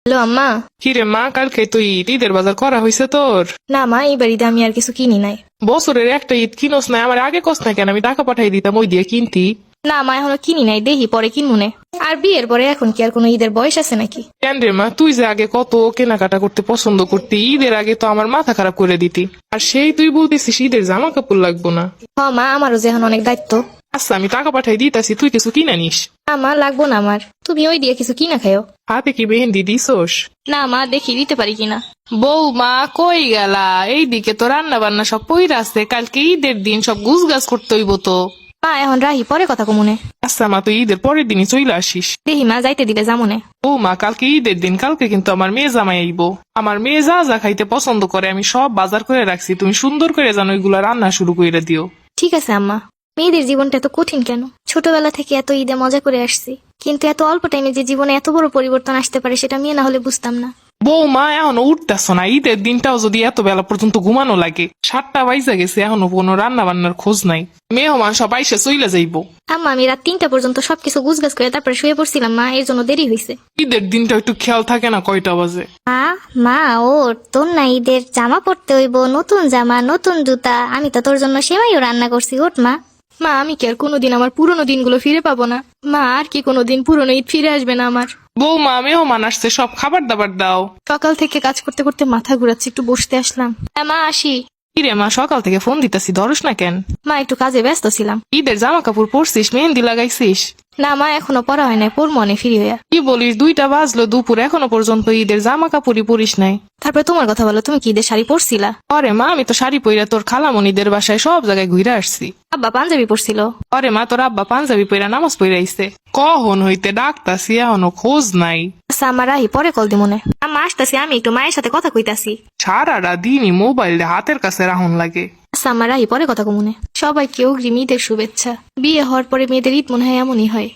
Hello আম্মা। কিরে মা, কালকে তো ঈদের বাজার করা হয়েছে তোর? না মা, এই বাড়িতে আমি আর কিছু কিনি নাই। বছরের একটা ঈদ কিনোস না? আমার আগে কস না কেন? আমি টাকা পাঠাই দিতাম ওই দিয়ে কিনতি। না মা, এখনো কিনি নাই, দেখি পরে কিনবো নে। আর বিয়ের পরে এখন কি আর কোনো ঈদের বয়স আছে নাকি? কেন রে মা, তুই যে আগে কত কেনাকাটা করতে পছন্দ করতি, ঈদের আগে তো আমার মাথা খারাপ করে দিতি। আর সেই তুই বলতেছিস ঈদের জামা কাপড় লাগবো না। হ মা, আমারও যে এখন অনেক দায়িত্ব। আচ্ছা আমি টাকা পাঠাই দিতাছি, তুই কিছু কিনা নিস। না মা, লাগবো না আমার, তুমি ওই দিয়ে কিছু কিনা খাও। হাতে কি মেহেন্দি দিছোস? না মা, দেখি দিতে পারি কিনা। বৌমা কই গেলা? এইদিকে তো রান্না বান্না সব পইরা আছে, কালকে ঈদের দিন সব গুছ গাছ করতে হইব তো। মা এখন রাহি, পরে কথা কমুনে। আচ্ছা মা, তুই ঈদের পরের দিনই চইলা আসিস। দেখি মা, যাইতে দিলে যামুনে। বৌমা কালকে ঈদের দিন, কালকে কিন্তু আমার মেয়ে জামাই আইবো। আমার মেয়ে যা যা খাইতে পছন্দ করে আমি সব বাজার করে রাখছি, তুমি সুন্দর করে জানো ওইগুলা রান্না শুরু করে দিও। ঠিক আছে আম্মা। মেয়েদের জীবনটা এত কঠিন কেন? ছোটবেলা থেকে এত ঈদে মজা করে আসছি, কিন্তু এত অল্প টাইমে যে জীবনে এত বড় পরিবর্তন আসতে পারে সেটা মেয়ে না হলে বুঝতাম না। বৌমা এখনো উঠতেছ না? ঈদের দিনটাও যদি এত বেলা পর্যন্ত ঘুমানো লাগে, 7টা বাইজা গেছে, এখনো কোনো রান্না বান্নার খোঁজ নাই। মেহমান সব আইসে চইলা যাইবো। আম্মা, আমি রাত 3টা পর্যন্ত সবকিছু গুছগাছ করে তারপরে শুয়ে পড়ছিলাম মা, এর জন্য দেরি হয়েছে। ঈদের দিনটা একটু খেয়াল থাকে না কয়টা বাজে? মা মা ওর তোর না ঈদের জামা পরতে হইব, নতুন জামা নতুন জুতা, আমি তো তোর জন্য সেমাইও রান্না করছি, ওঠ মা। মা, আমি কি আর কোনোদিন আমার পুরনো দিনগুলো ফিরে পাবো না? মা, আর কি কোনোদিন পুরনো ঈদ ফিরে আসবে না আমার? বৌমা মেহমান আসছে, সব খাবার দাবার দাও। সকাল থেকে কাজ করতে করতে মাথা ঘুরাচ্ছে, একটু বসতে আসলাম। হ্যাঁ মা, আসি। কিরে মা, সকাল থেকে ফোন দিতেছি ধরস না কেন? মা, একটু কাজে ব্যস্ত ছিলাম। ঈদের জামা কাপড় পরছিস, মেহেন্দি লাগাইছিস? না মা, এখনো পড়া হয় নাই, পড়বো অনেক ফিরি হইয়া। কি বলিস, 2টা বাজলো দুপুর, এখনো পর্যন্ত ঈদের জামা কাপড়ই পরিস নাই? তারপরে তোমার কথা বলো, তুমি কি ঈদের শাড়ি পরছিলা? আরে মা, আমি তো শাড়ি পইরা তোর খালামণিদের বাসায় সব জায়গায় ঘুরে আসছি। আব্বা পাঞ্জাবি পরছিল। আরে মা, তোর আব্বা পাঞ্জাবি পইরা নামাজ পইরা আইছে। কখন হইতে ডাকতাছি, এখনো খোঁজ নাই। আচ্ছা আমার রাহি, পরে কল দিমনে। আম্মা আসতাছি, আমি একটু মায়ের সাথে কথা কইতাছি। সারাটা দিনই মোবাইল হাতের কাছে রাখুন লাগে। আচ্ছা আমার রাহি, পরে কথা কমুনে। সবাইকে অগ্রিম ঈদের শুভেচ্ছা। বিয়ে হওয়ার পরে মেয়েদের ঈদ মনে হয় এমনই হয়।